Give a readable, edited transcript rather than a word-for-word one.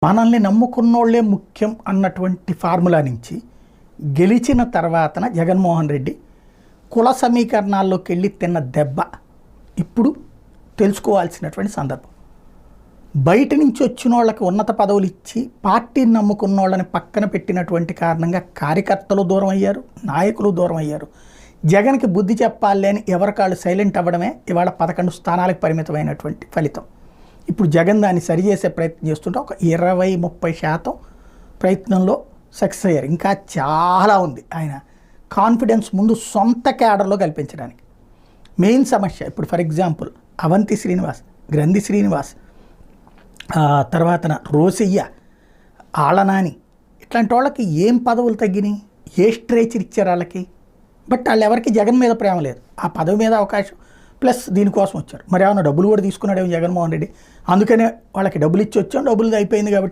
మనల్ని నమ్ముకున్నోళ్లే ముఖ్యం అన్నటువంటి ఫార్ములా నుంచి గెలిచిన తర్వాతన జగన్మోహన్ రెడ్డి కుల సమీకరణాల్లోకి వెళ్ళి తిన్న దెబ్బ ఇప్పుడు తెలుసుకోవాల్సినటువంటి సందర్భం. బయట నుంచి వచ్చిన వాళ్ళకి ఉన్నత పదవులు ఇచ్చి పార్టీని నమ్ముకున్న వాళ్ళని పక్కన పెట్టినటువంటి కారణంగా కార్యకర్తలు దూరం అయ్యారు, నాయకులు దూరం అయ్యారు. జగన్కి బుద్ధి చెప్పాలి అని ఎవరికాళ్ళు సైలెంట్ అవ్వడమే ఇవాళ 11 స్థానాలకు పరిమితమైనటువంటి ఫలితం. ఇప్పుడు జగన్ దాన్ని సరిచేసే ప్రయత్నం చేస్తుంటే ఒక 20-30% ప్రయత్నంలో సక్సెస్ అయ్యారు. ఇంకా చాలా ఉంది ఆయన కాన్ఫిడెన్స్ ముందు సొంత క్యాడర్లో కల్పించడానికి. మెయిన్ సమస్య ఇప్పుడు ఫర్ ఎగ్జాంపుల్ అవంతి శ్రీనివాస్, గ్రంథి శ్రీనివాస్, తర్వాత రోసయ్య, ఆళ్ళనాని ఇట్లాంటి వాళ్ళకి ఏం పదవులు తగ్గినాయి, ఏ స్ట్రేచర్ ఇచ్చారు వాళ్ళకి. బట్ వాళ్ళు ఎవరికి జగన్ మీద ప్రేమ లేదు, ఆ పదవి మీద అవకాశం ప్లస్ దీనికోసం వచ్చారు. మరి ఏమన్నా డబ్బులు కూడా తీసుకున్నాడేమో జగన్మోహన్ రెడ్డి, అందుకనే వాళ్ళకి డబ్బులు ఇచ్చి వచ్చాం, డబ్బులు అయిపోయింది కాబట్టి